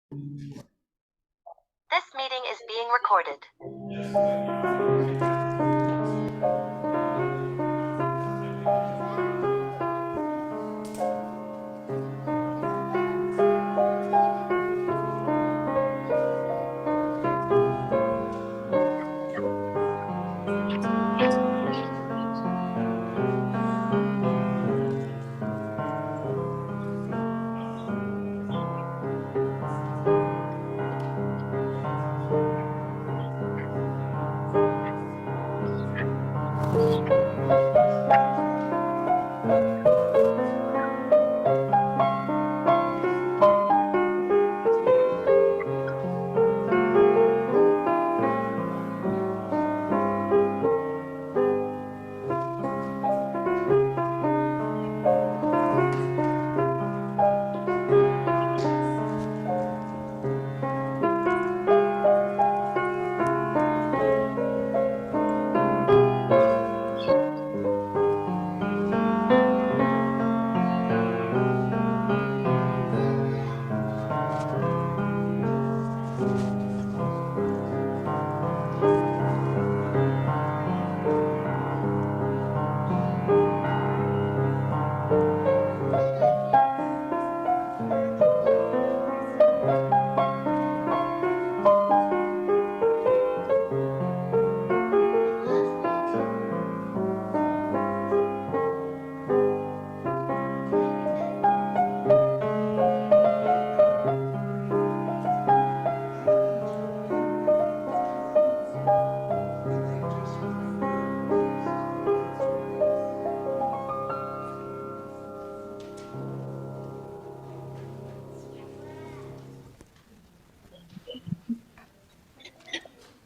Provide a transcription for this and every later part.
This meeting is being recorded.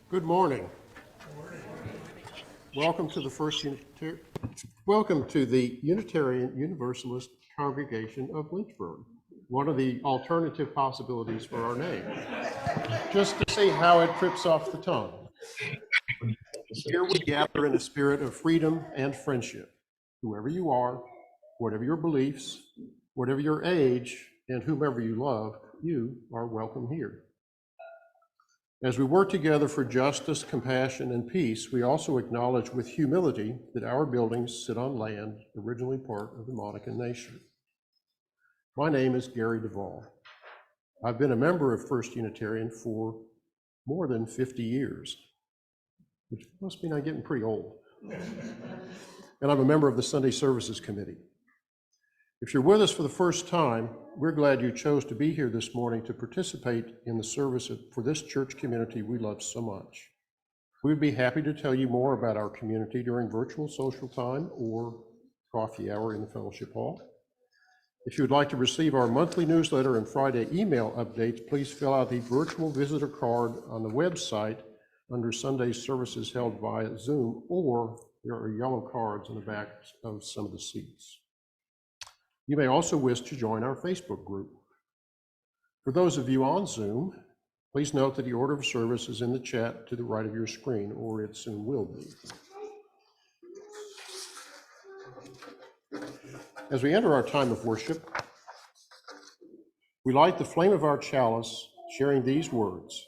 Good morning. Welcome to the Unitarian Universalist Congregation of Lynchburg, one of the alternative possibilities for our name, just to see how it trips off the tongue. Here we gather in a spirit of freedom and friendship. Whoever you are, whatever your beliefs, whatever your age, and whomever you love, you are welcome here. As we work together for justice, compassion, and peace, we also acknowledge with humility that our buildings sit on land originally part of the Monacan Nation. My name is Gary Duvall. I've been a member of First Unitarian for more than 50 years, which must mean I'm getting pretty old. And I'm a member of the Sunday Services Committee. If you're with us for the first time, we're glad you chose to be here this morning to participate in the service for this church community we love so much. We'd be happy to tell you more about our community during virtual social time or coffee hour in the fellowship hall. If you would like to receive our monthly newsletter and Friday email updates, please fill out the virtual visitor card on the website under Sunday services held via Zoom, or there are yellow cards on the back of some of the seats. You may also wish to join our Facebook group. For those of you on Zoom, please note that the order of service is in the chat to the right of your screen, or it soon will be. As we enter our time of worship, we light the flame of our chalice, sharing these words,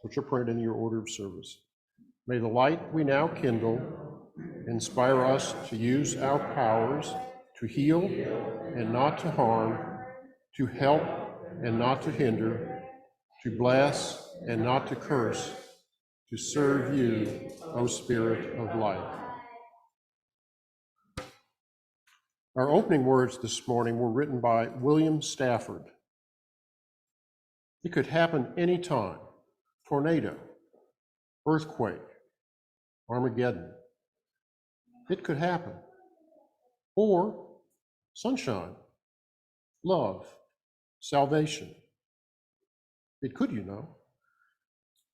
which are printed in your order of service. May the light we now kindle inspire us to use our powers to heal and not to harm, to help and not to hinder, to bless and not to curse, to serve you, O Spirit of life. Our opening words this morning were written by William Stafford. It could happen anytime: tornado, earthquake, Armageddon. It could happen. Or sunshine, love, salvation. It could, you know.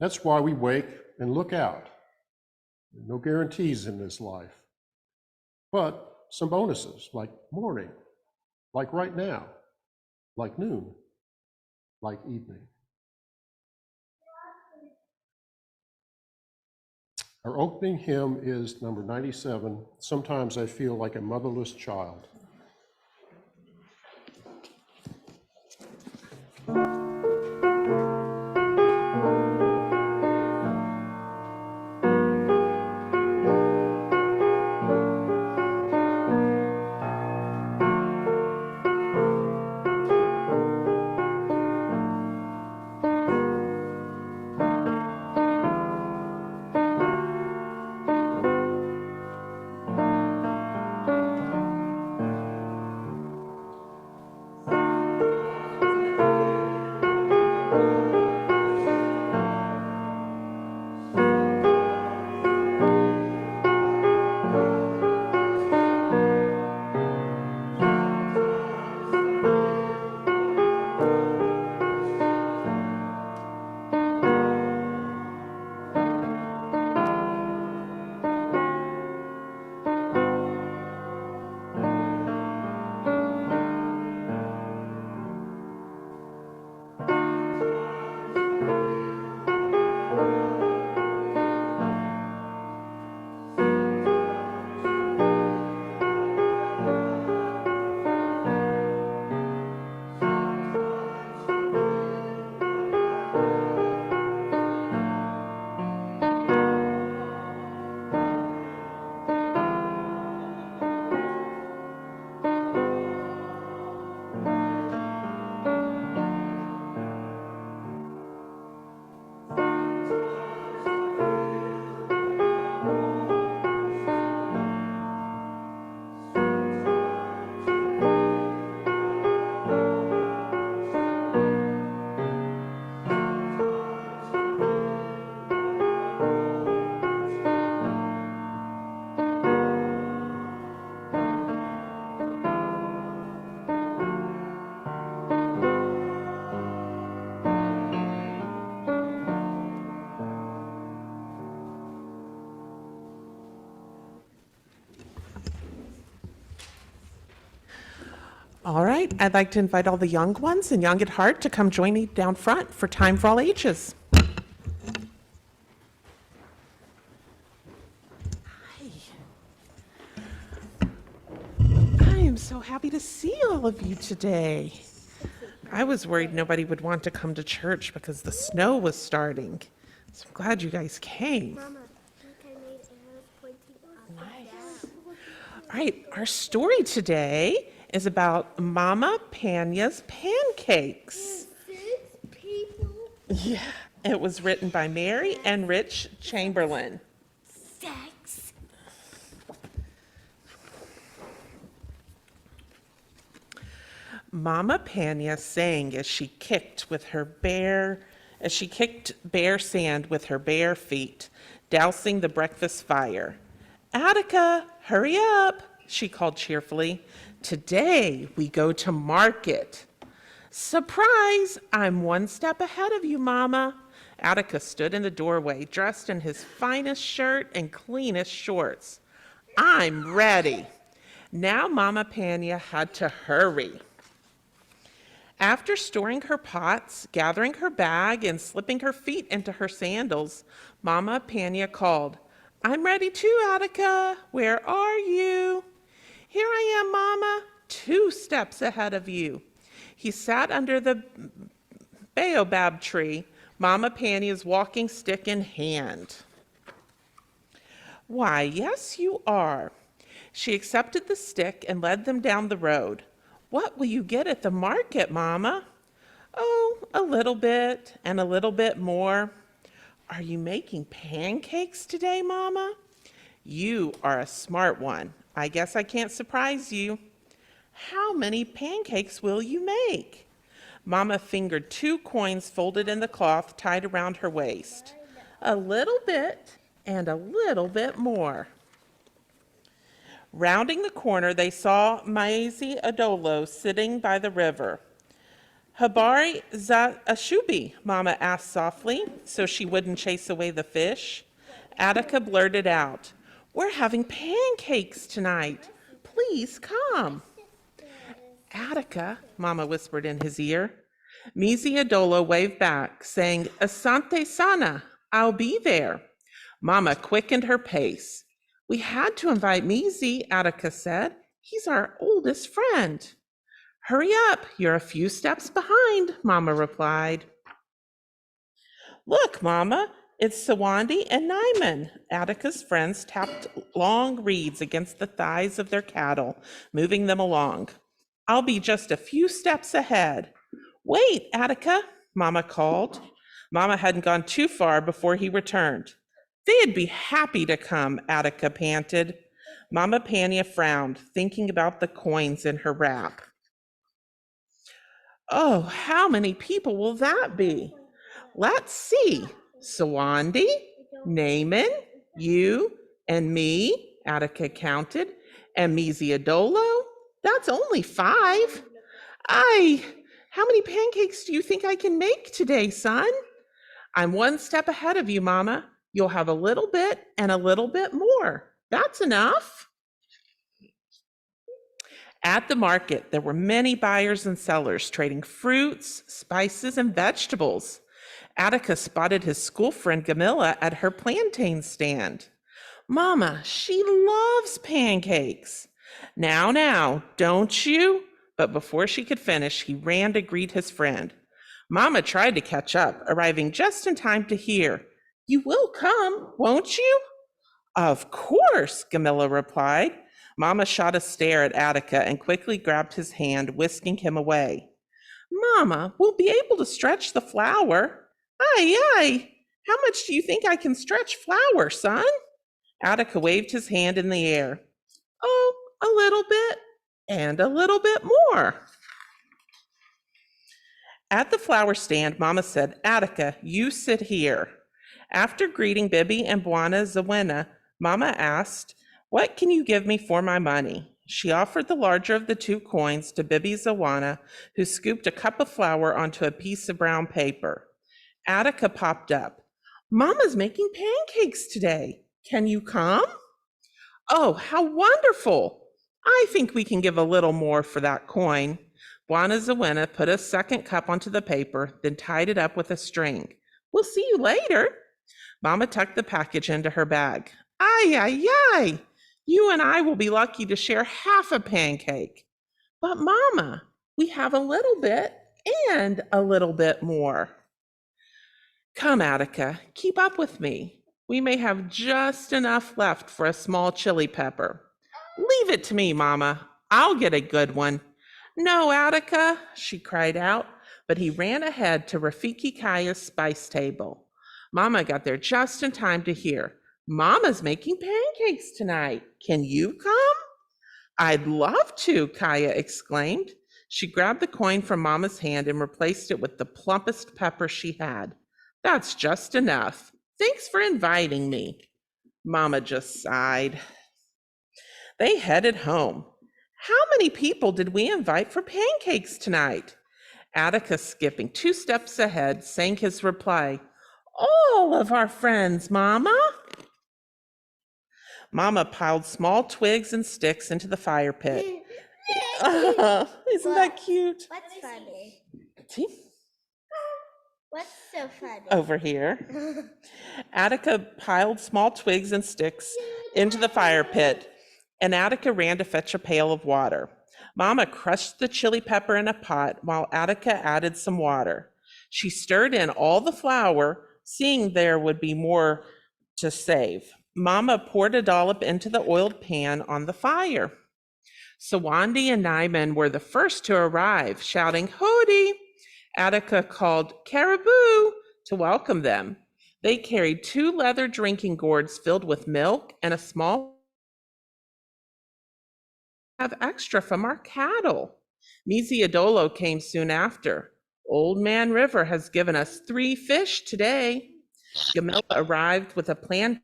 That's why we wake and look out. No guarantees in this life, but some bonuses, like morning, like right now, like noon, like evening. Our opening hymn is number 97, Sometimes I Feel Like a Motherless Child. All right, I'd like to invite all the young ones and young at heart to come join me down front for Time for All Ages. I am so happy to see all of you today. I was worried nobody would want to come to church because the snow was starting. So I'm glad you guys came. Mama, look, I made arrows pointing up and down. All right, our story today is about Mama Panya's Pancakes. 6 people. Yeah, it was written by Mary and Rich Chamberlain. 6. Mama Panya sang as she kicked bare sand with her bare feet, dousing the breakfast fire. Attica, hurry up, she called cheerfully. Today we go to market. Surprise, I'm one step ahead of you, Mama. Attica stood in the doorway, dressed in his finest shirt and cleanest shorts. I'm ready. Now Mama Panya had to hurry. After storing her pots, gathering her bag, and slipping her feet into her sandals, Mama Panya called, I'm ready too, Attica. Where are you? Here I am, Mama, 2 steps ahead of you. He sat under the baobab tree, Mama Panya's walking stick in hand. Why, yes, you are. She accepted the stick and led them down the road. What will you get at the market, Mama? Oh, a little bit and a little bit more. Are you making pancakes today, Mama? You are a smart one. I guess I can't surprise you. How many pancakes will you make? Mama fingered 2 coins folded in the cloth tied around her waist. A little bit and a little bit more. Rounding the corner, they saw Maisie Adolo sitting by the river. Habari za ashubi, Mama asked softly, so she wouldn't chase away the fish. Attica blurted out, We're having pancakes tonight. Please come. Attica, Mama whispered in his ear. Maisie Adolo waved back, saying, Asante sana, I'll be there. Mama quickened her pace. We had to invite Maisie, Attica said. He's our oldest friend. Hurry up, you're a few steps behind, Mama replied. Look, Mama, it's Sawandi and Nyman. Attica's friends tapped long reeds against the thighs of their cattle, moving them along. I'll be just a few steps ahead. Wait, Attica, Mama called. Mama hadn't gone too far before he returned. They'd be happy to come, Attica panted. Mama Panya frowned, thinking about the coins in her wrap. Oh, how many people will that be? Let's see. Sawandi, Naaman, you, and me, Attica counted, and Maisie Adolo. That's only 5. How many pancakes do you think I can make today, son? I'm 1 step ahead of you, Mama. You'll have a little bit and a little bit more. That's enough. At the market, there were many buyers and sellers trading fruits, spices, and vegetables. Attica spotted his school friend Gamilla at her plantain stand. Mama, she loves pancakes. Now, don't you? But before she could finish, he ran to greet his friend. Mama tried to catch up, arriving just in time to hear, You will come, won't you? Of course, Gamilla replied. Mama shot a stare at Attica and quickly grabbed his hand, whisking him away. Mama, we'll be able to stretch the flour. Aye. How much do you think I can stretch flour, son? Attica waved his hand in the air. Oh, a little bit and a little bit more. At the flower stand, Mama said, Attica, you sit here. After greeting Bibi and Bwana Zawena, Mama asked, What can you give me for my money? She offered the larger of the 2 coins to Bibi Zawana, who scooped a cup of flour onto a piece of brown paper. Attica popped up. Mama's making pancakes today. Can you come? Oh, how wonderful. I think we can give a little more for that coin. Juana Zawena put a second cup onto the paper, then tied it up with a string. We'll see you later. Mama tucked the package into her bag. Ay, ay, ay! You and I will be lucky to share half a pancake. But Mama, we have a little bit and a little bit more. Come, Attica, keep up with me. We may have just enough left for a small chili pepper. Leave it to me, Mama. I'll get a good one. No, Attica, she cried out, but he ran ahead to Rafiki Kaya's spice table. Mama got there just in time to hear, Mama's making pancakes tonight. Can you come? I'd love to, Kaya exclaimed. She grabbed the coin from Mama's hand and replaced it with the plumpest pepper she had. That's just enough. Thanks for inviting me. Mama just sighed. They headed home. How many people did we invite for pancakes tonight? Atticus, skipping 2 steps ahead, sang his reply. All of our friends, Mama. Mama piled small twigs and sticks into the fire pit. Isn't that cute? What's funny? See? What's so funny? Over here. Attica piled small twigs and sticks into the fire pit, and Attica ran to fetch a pail of water. Mama crushed the chili pepper in a pot while Attica added some water. She stirred in all the flour, seeing there would be more to save. Mama poured a dollop into the oiled pan on the fire. Sawandi and Nyman were the first to arrive, shouting, Hody! Attica called Caribou to welcome them. They carried 2 leather drinking gourds filled with milk and a small have extra from our cattle. Miziadolo came soon after. Old Man River has given us 3 fish today. Gamilla arrived with a plan.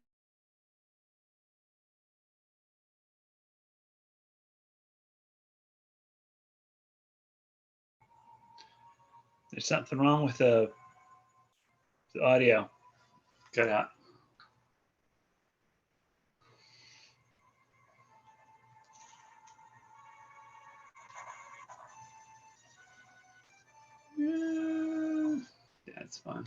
There's something wrong with the audio. Cut out. That's fine.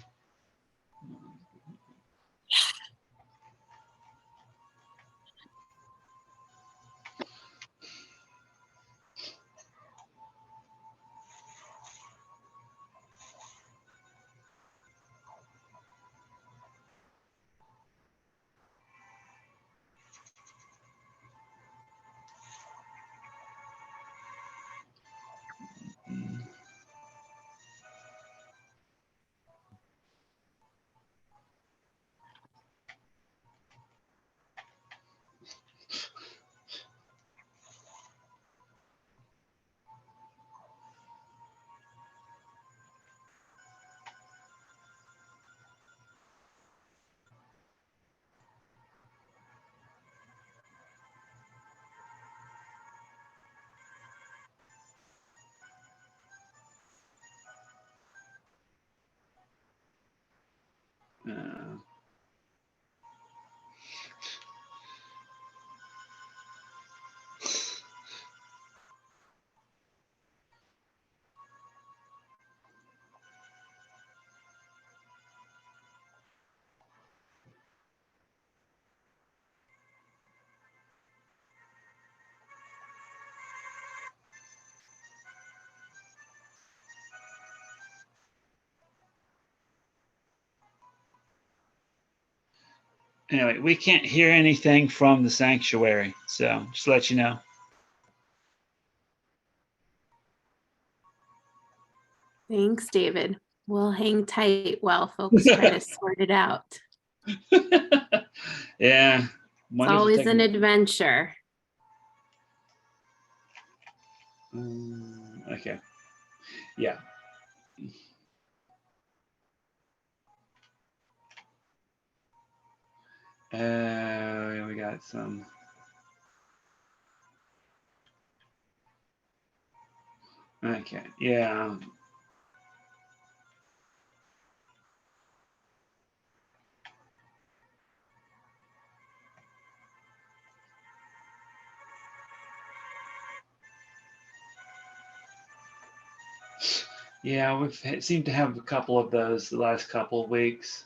Anyway, we can't hear anything from the sanctuary, so just to let you know. Thanks, David. We'll hang tight while folks try to sort it out. Yeah. It's always an adventure. Okay. Yeah. We got some. Okay. Yeah. Yeah, seemed to have a couple of those the last couple of weeks.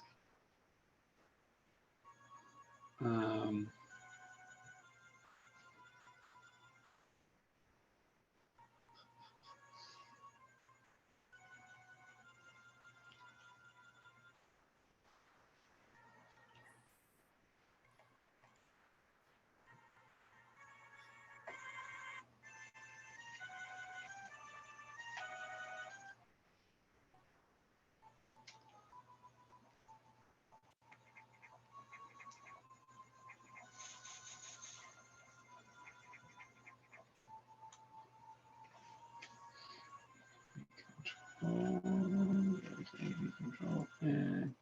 Control pen.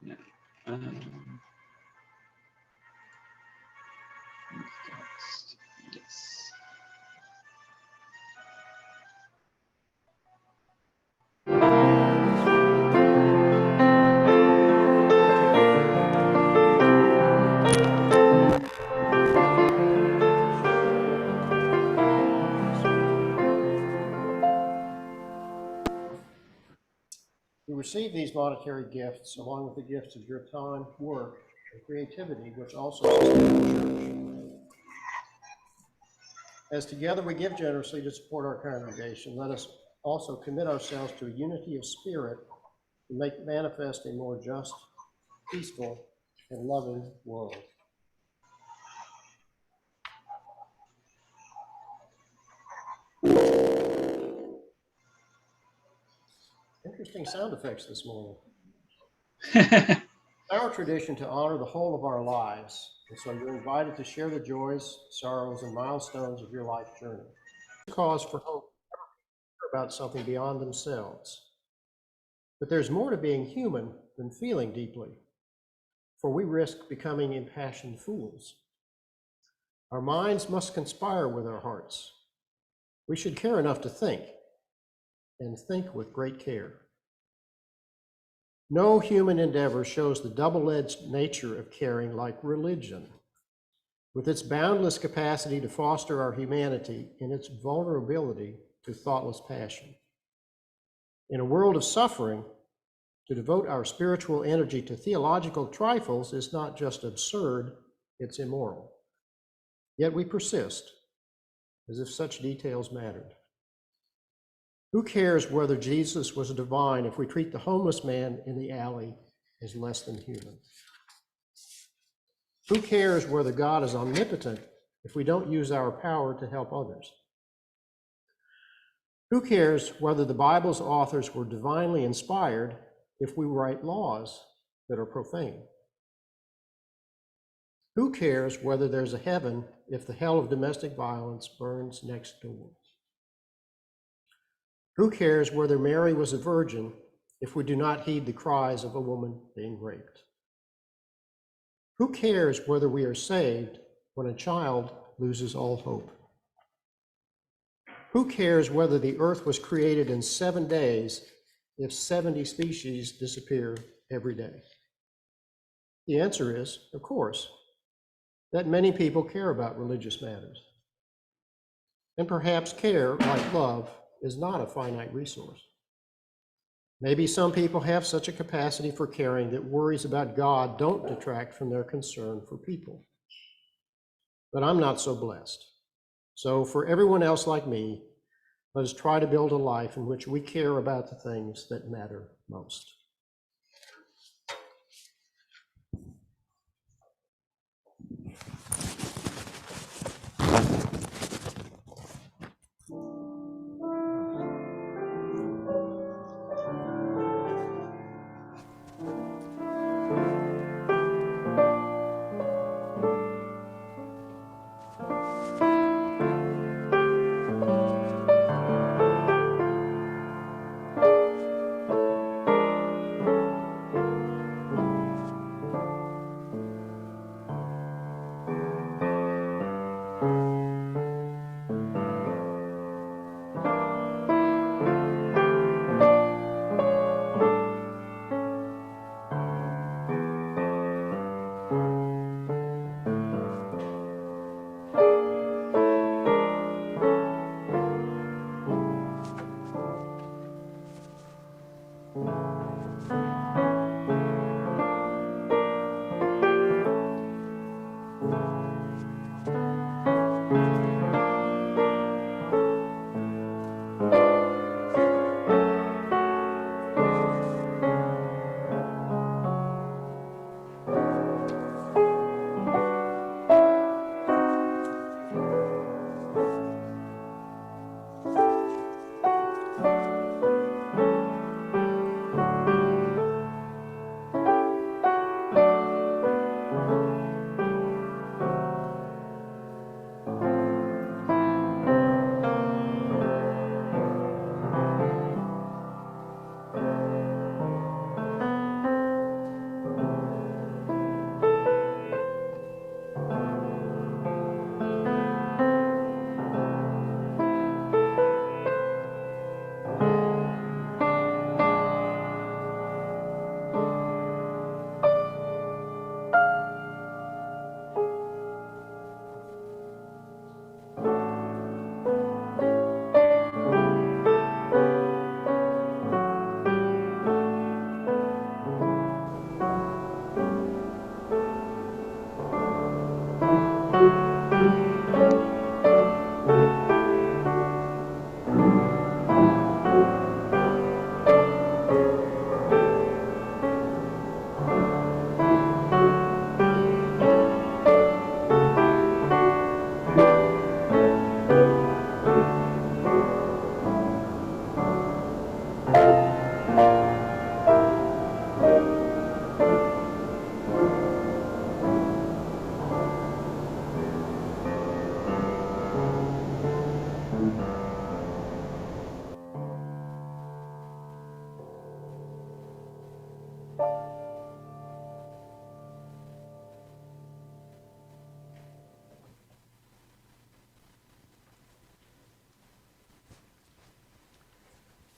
Yeah. Text. Yes. You receive these monetary gifts along with the gifts of your time, work, and creativity, which also sustain the church. As together we give generously to support our congregation, let us also commit ourselves to a unity of spirit to make manifest a more just, peaceful, and loving world. Interesting sound effects this morning. Our tradition to honor the whole of our lives, and so you're invited to share the joys, sorrows, and milestones of your life journey. Cause for hope about something beyond themselves. But there's more to being human than feeling deeply, for we risk becoming impassioned fools. Our minds must conspire with our hearts. We should care enough to think, and think with great care. No human endeavor shows the double-edged nature of caring like religion, with its boundless capacity to foster our humanity and its vulnerability to thoughtless passion. In a world of suffering, to devote our spiritual energy to theological trifles is not just absurd, it's immoral. Yet we persist, as if such details mattered. Who cares whether Jesus was divine if we treat the homeless man in the alley as less than human? Who cares whether God is omnipotent if we don't use our power to help others? Who cares whether the Bible's authors were divinely inspired if we write laws that are profane? Who cares whether there's a heaven if the hell of domestic violence burns next door? Who cares whether Mary was a virgin if we do not heed the cries of a woman being raped? Who cares whether we are saved when a child loses all hope? Who cares whether the earth was created in 7 days if 70 species disappear every day? The answer is, of course, that many people care about religious matters. And perhaps care, like love, is not a finite resource. Maybe some people have such a capacity for caring that worries about God don't detract from their concern for people. But I'm not so blessed. So for everyone else like me, let us try to build a life in which we care about the things that matter most.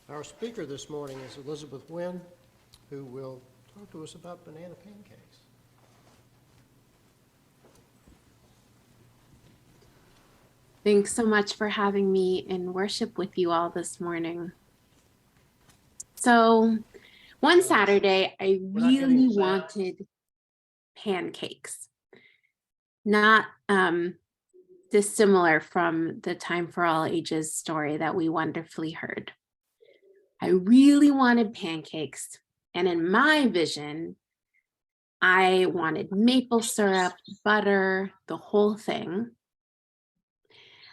Our speaker this morning is Elizabeth Nguyen, who will talk to us about banana pancakes. Thanks so much for having me in worship with you all this morning. So one Saturday, I We're not getting really the sound. wanted pancakes. Not dissimilar from the Time for All Ages story that we wonderfully heard. I really wanted pancakes. And in my vision, I wanted maple syrup, butter, the whole thing.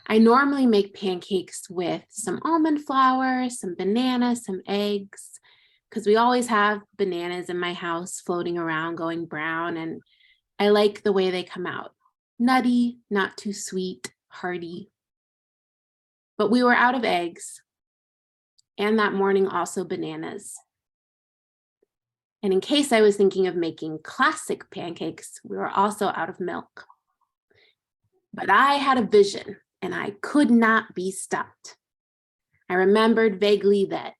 I normally make pancakes with some almond flour, some bananas, some eggs, because we always have bananas in my house floating around going brown, and I like the way they come out. Nutty, not too sweet, hearty. But we were out of eggs, and that morning also bananas. And in case I was thinking of making classic pancakes, we were also out of milk. But I had a vision, and I could not be stopped. I remembered vaguely that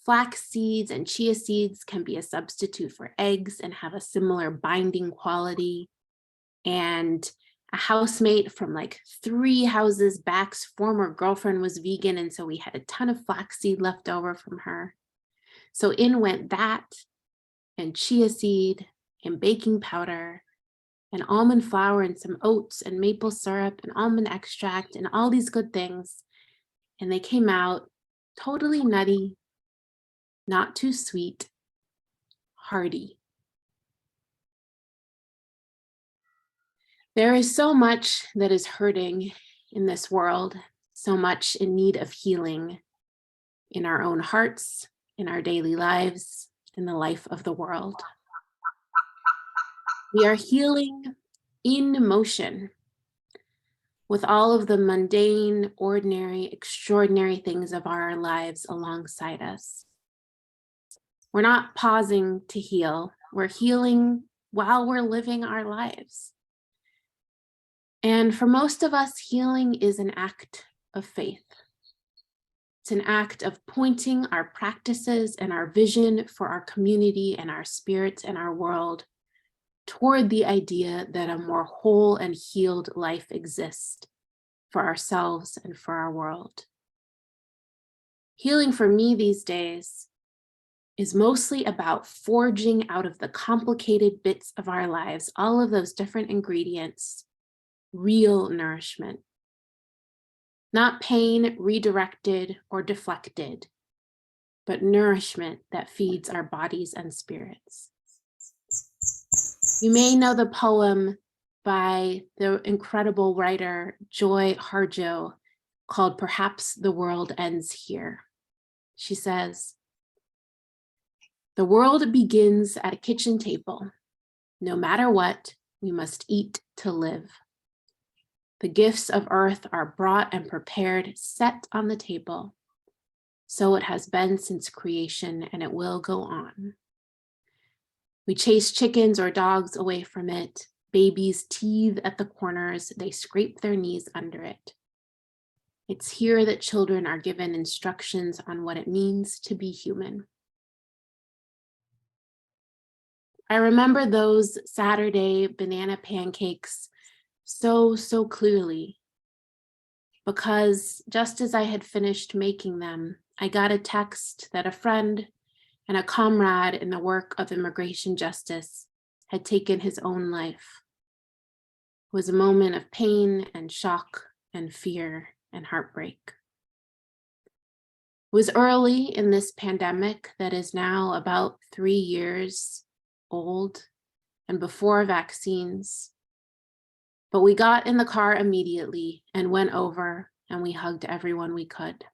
flax seeds and chia seeds can be a substitute for eggs and have a similar binding quality. And a housemate from like 3 houses back's former girlfriend was vegan, and so we had a ton of flaxseed left over from her. So in went that, and chia seed, and baking powder, and almond flour, and some oats, and maple syrup, and almond extract, and all these good things. And they came out totally nutty, not too sweet, hearty. There is so much that is hurting in this world, so much in need of healing in our own hearts, in our daily lives, in the life of the world. We are healing in motion with all of the mundane, ordinary, extraordinary things of our lives alongside us. We're not pausing to heal. We're healing while we're living our lives. And for most of us, healing is an act of faith. It's an act of pointing our practices and our vision for our community and our spirits and our world toward the idea that a more whole and healed life exists for ourselves and for our world. Healing for me these days is mostly about forging out of the complicated bits of our lives, all of those different ingredients, real nourishment. Not pain redirected or deflected, but nourishment that feeds our bodies and spirits. You may know the poem by the incredible writer Joy Harjo called Perhaps the World Ends Here. She says, "The world begins at a kitchen table. No matter what, we must eat to live. The gifts of earth are brought and prepared, set on the table. So it has been since creation, and it will go on. We chase chickens or dogs away from it. Babies teethe at the corners. They scrape their knees under it. It's here that children are given instructions on what it means to be human." I remember those Saturday banana pancakes so clearly, because just as I had finished making them, I got a text that a friend and a comrade in the work of immigration justice had taken his own life. It was a moment of pain and shock and fear and heartbreak. It was early in this pandemic that is now about 3 years old and before vaccines. But we got in the car immediately and went over and we hugged everyone we could.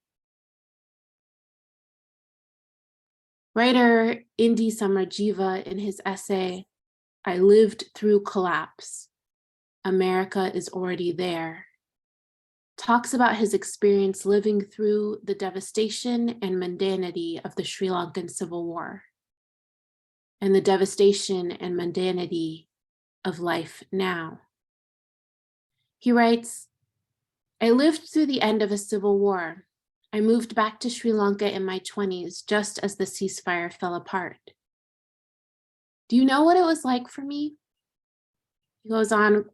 Writer Indi Samarjiva, in his essay, "I Lived Through Collapse, America is Already There," talks about his experience living through the devastation and mundanity of the Sri Lankan Civil War and the devastation and mundanity of life now. He writes, "I lived through the end of a civil war. I moved back to Sri Lanka in my 20s, just as the ceasefire fell apart. Do you know what it was like for me?" He goes on,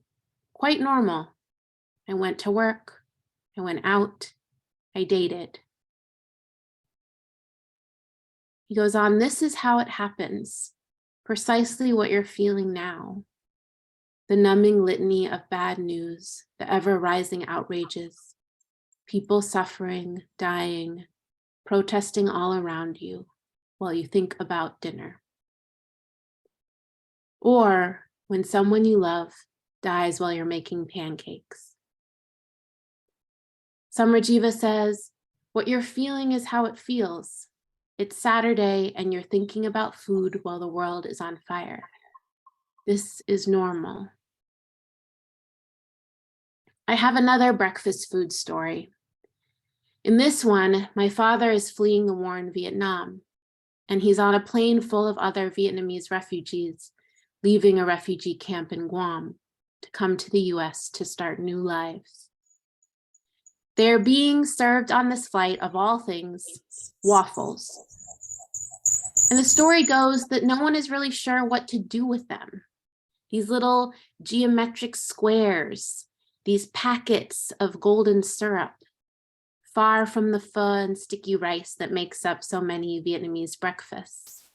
"Quite normal. I went to work, I went out, I dated." He goes on, "This is how it happens, precisely what you're feeling now. The numbing litany of bad news, the ever-rising outrages, people suffering, dying, protesting all around you while you think about dinner. Or when someone you love dies while you're making pancakes." Samarjiva says, "What you're feeling is how it feels. It's Saturday and you're thinking about food while the world is on fire. This is normal." I have another breakfast food story. In this one, my father is fleeing the war in Vietnam, and he's on a plane full of other Vietnamese refugees, leaving a refugee camp in Guam to come to the US to start new lives. They're being served on this flight, of all things, waffles. And the story goes that no one is really sure what to do with them. These little geometric squares, these packets of golden syrup, far from the pho and sticky rice that makes up so many Vietnamese breakfasts.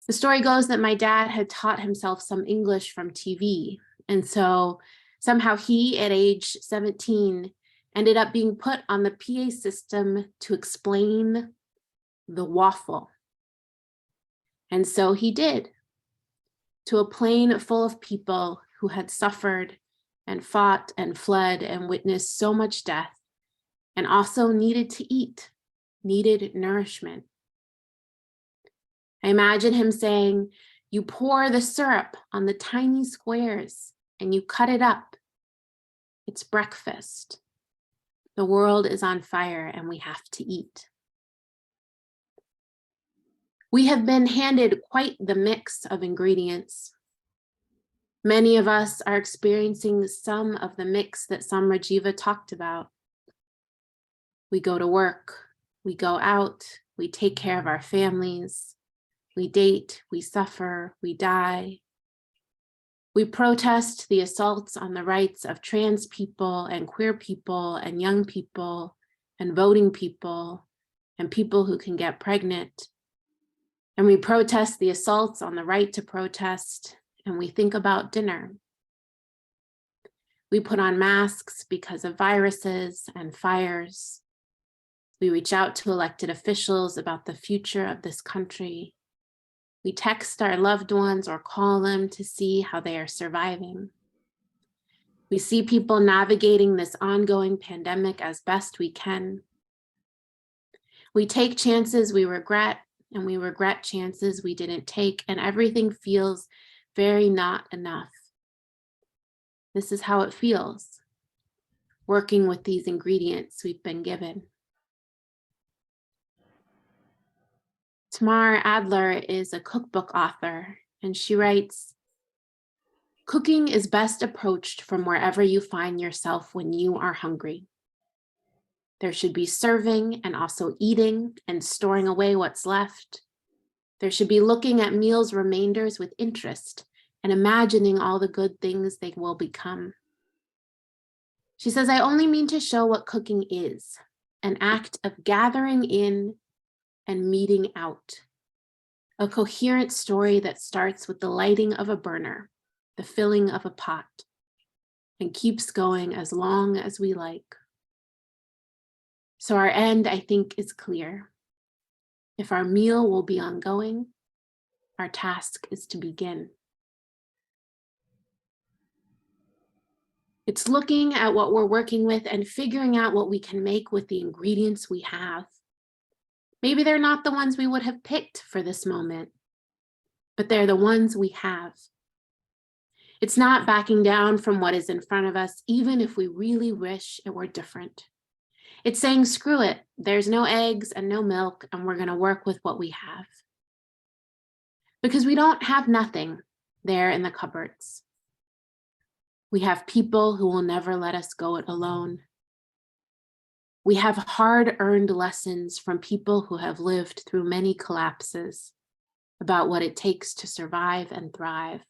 The story goes that my dad had taught himself some English from TV, and so somehow he, at age 17, ended up being put on the PA system to explain the waffle. And so he did, to a plane full of people who had suffered and fought and fled and witnessed so much death, and also needed to eat, needed nourishment. I imagine him saying, "You pour the syrup on the tiny squares and you cut it up. It's breakfast. The world is on fire and we have to eat." We have been handed quite the mix of ingredients. Many of us are experiencing some of the mix that Samarjiva talked about. We go to work, we go out, we take care of our families, we date, we suffer, we die. We protest the assaults on the rights of trans people and queer people and young people and voting people and people who can get pregnant And we protest the assaults on the right to protest, and we think about dinner. We put on masks because of viruses and fires. We reach out to elected officials about the future of this country. We text our loved ones or call them to see how they are surviving. We see people navigating this ongoing pandemic as best we can. We take chances we regret, and we regret chances we didn't take, and everything feels very not enough. This is how it feels, working with these ingredients we've been given. Tamar Adler is a cookbook author, and she writes, "Cooking is best approached from wherever you find yourself when you are hungry. There should be serving and also eating and storing away what's left. There should be looking at meals' remainders with interest and imagining all the good things they will become." She says, "I only mean to show what cooking is, an act of gathering in and meeting out. A coherent story that starts with the lighting of a burner, the filling of a pot, and keeps going as long as we like." So our end, I think, is clear. If our meal will be ongoing, our task is to begin. It's looking at what we're working with and figuring out what we can make with the ingredients we have. Maybe they're not the ones we would have picked for this moment, but they're the ones we have. It's not backing down from what is in front of us, even if we really wish it were different. It's saying, screw it, there's no eggs and no milk, and we're gonna work with what we have. Because we don't have nothing there in the cupboards. We have people who will never let us go it alone. We have hard-earned lessons from people who have lived through many collapses about what it takes to survive and thrive.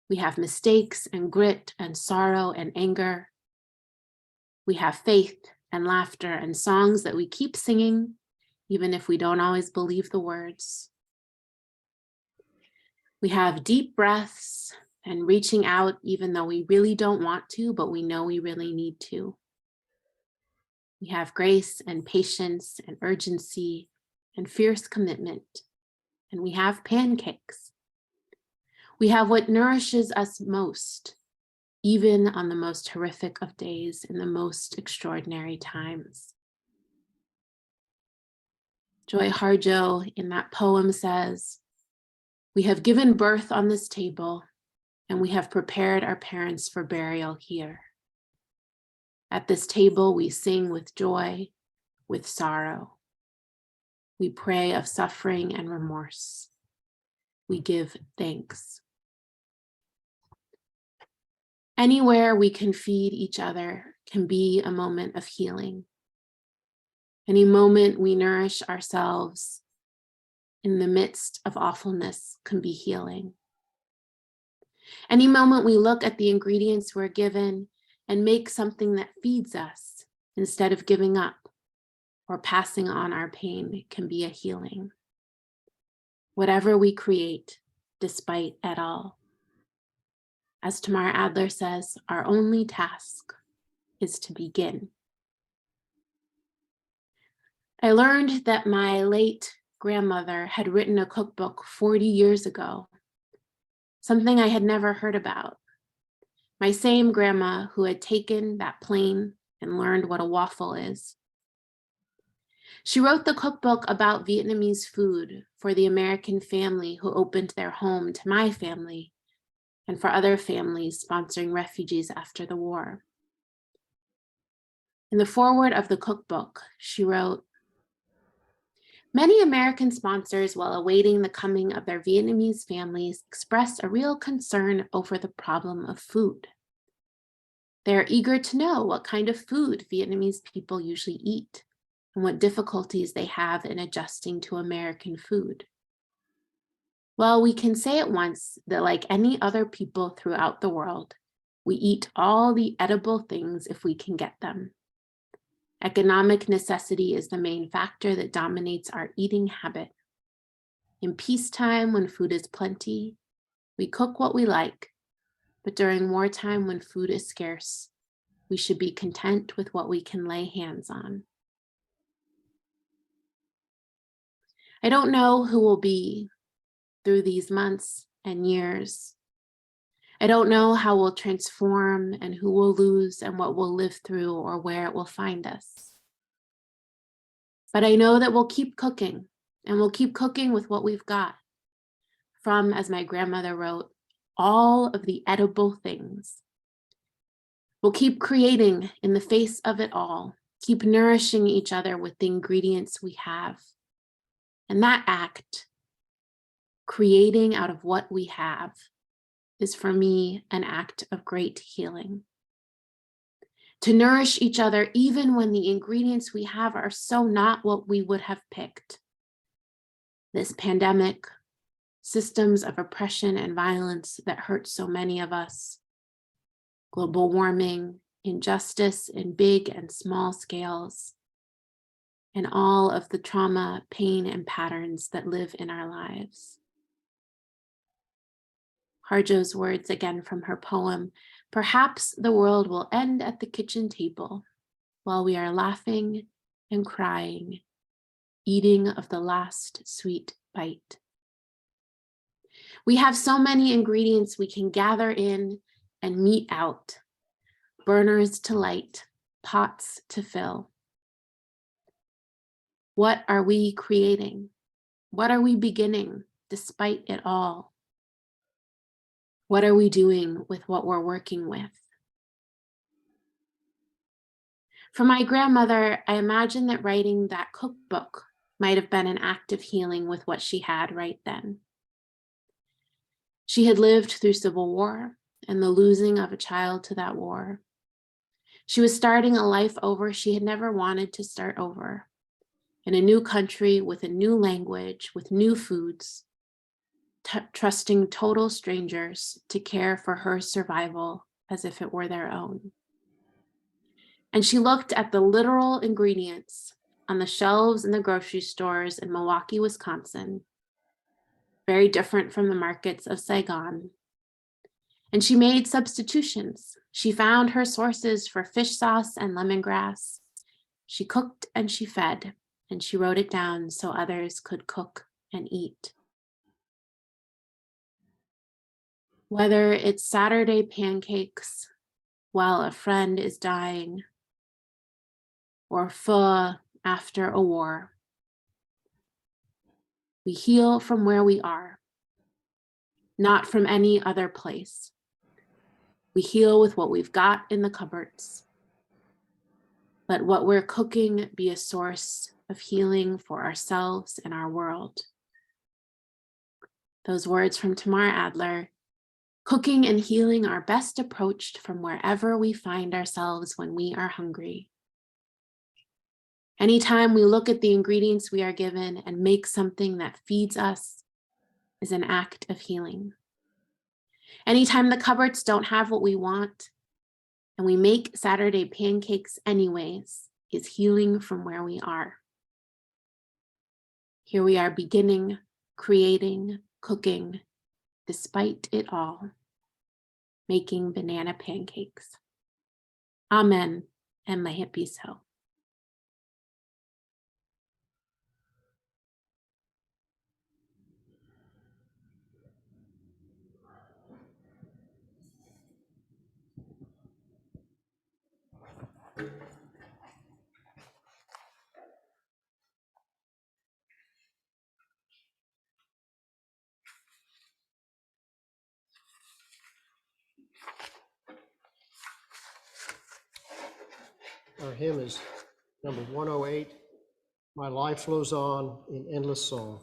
We have mistakes and grit and sorrow and anger. We have faith and laughter and songs that we keep singing, even if we don't always believe the words. We have deep breaths and reaching out, even though we really don't want to, but we know we really need to. We have grace and patience and urgency and fierce commitment. And we have pancakes. We have what nourishes us most, even on the most horrific of days in the most extraordinary times. Joy Harjo in that poem says, "We have given birth on this table, and we have prepared our parents for burial here. At this table, we sing with joy, with sorrow. We pray of suffering and remorse. We give thanks." Anywhere we can feed each other can be a moment of healing. Any moment we nourish ourselves in the midst of awfulness can be healing. Any moment we look at the ingredients we're given and make something that feeds us instead of giving up or passing on our pain can be a healing. Whatever we create, despite it all. As Tamar Adler says, our only task is to begin. I learned that my late grandmother had written a cookbook 40 years ago, something I had never heard about. My same grandma who had taken that plane and learned what a waffle is. She wrote the cookbook about Vietnamese food for the American family who opened their home to my family and for other families sponsoring refugees after the war. In the foreword of the cookbook, she wrote, "Many American sponsors, while awaiting the coming of their Vietnamese families, expressed a real concern over the problem of food. They are eager to know what kind of food Vietnamese people usually eat and what difficulties they have in adjusting to American food. Well, we can say at once that like any other people throughout the world, we eat all the edible things if we can get them. Economic necessity is the main factor that dominates our eating habit. In peacetime, when food is plenty, we cook what we like. But during wartime, when food is scarce, we should be content with what we can lay hands on. I don't know who will be through these months and years. I don't know how we'll transform and who will lose and what we'll live through or where it will find us. But I know that we'll keep cooking, and we'll keep cooking with what we've got. From, as my grandmother wrote, all of the edible things. We'll keep creating in the face of it all, keep nourishing each other with the ingredients we have. And that act, creating out of what we have, is for me an act of great healing. To nourish each other even when the ingredients we have are so not what we would have picked. This pandemic, systems of oppression and violence that hurt so many of us, global warming, injustice in big and small scales, and all of the trauma, pain, and patterns that live in our lives. Harjo's words again from her poem, perhaps the world will end at the kitchen table while we are laughing and crying, eating of the last sweet bite. We have so many ingredients we can gather in and mete out, burners to light, pots to fill. What are we creating? What are we beginning despite it all? What are we doing with what we're working with? For my grandmother, I imagine that writing that cookbook might have been an act of healing with what she had right then. She had lived through civil war and the losing of a child to that war. She was starting a life over she had never wanted to start over, in a new country with a new language, with new foods, trusting total strangers to care for her survival as if it were their own. And she looked at the literal ingredients on the shelves in the grocery stores in Milwaukee, Wisconsin, very different from the markets of Saigon. And she made substitutions. She found her sources for fish sauce and lemongrass. She cooked and she fed, and she wrote it down so others could cook and eat. Whether it's Saturday pancakes while a friend is dying, or pho after a war, we heal from where we are, not from any other place. We heal with what we've got in the cupboards. Let what we're cooking be a source of healing for ourselves and our world. Those words from Tamar Adler. Cooking and healing are best approached from wherever we find ourselves when we are hungry. Anytime we look at the ingredients we are given and make something that feeds us is an act of healing. Anytime the cupboards don't have what we want and we make Saturday pancakes anyways is healing from where we are. Here we are beginning, creating, cooking, despite it all, making banana pancakes. Amen, and may it be so. Our hymn is number 108, My Life Flows On in Endless Song.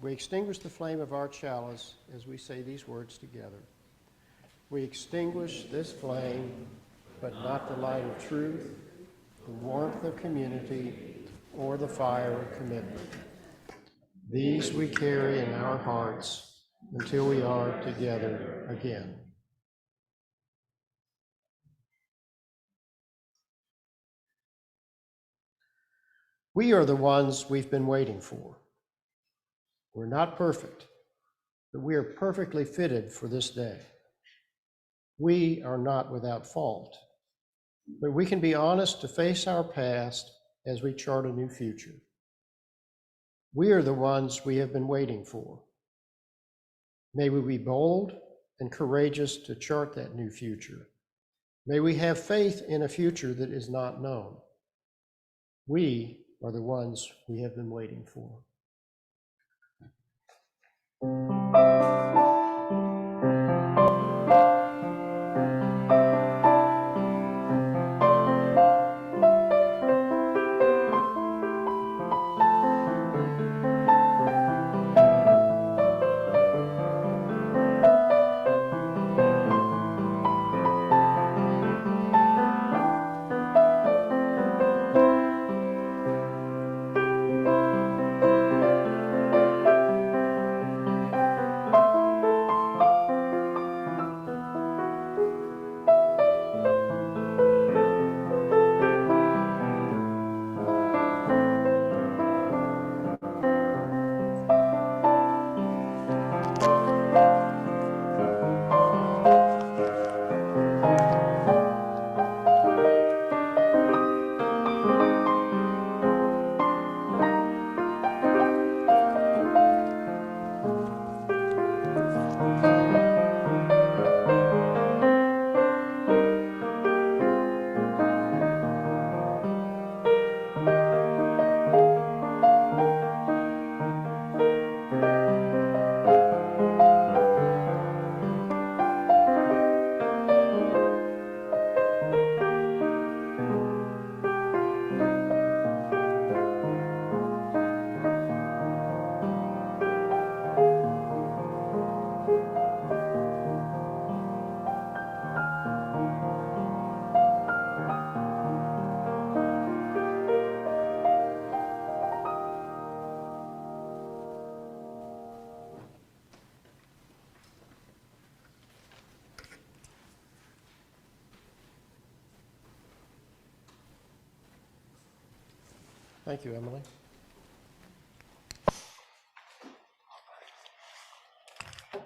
we extinguish the flame of our chalice as we say these words together. We extinguish this flame, but not the light of truth, the warmth of community, or the fire of commitment. These we carry in our hearts until we are together again. We are the ones we've been waiting for. We're not perfect, but we are perfectly fitted for this day. We are not without fault, but we can be honest to face our past as we chart a new future. We are the ones we have been waiting for. May we be bold and courageous to chart that new future. May we have faith in a future that is not known. We are the ones we have been waiting for. Thank you, Emily.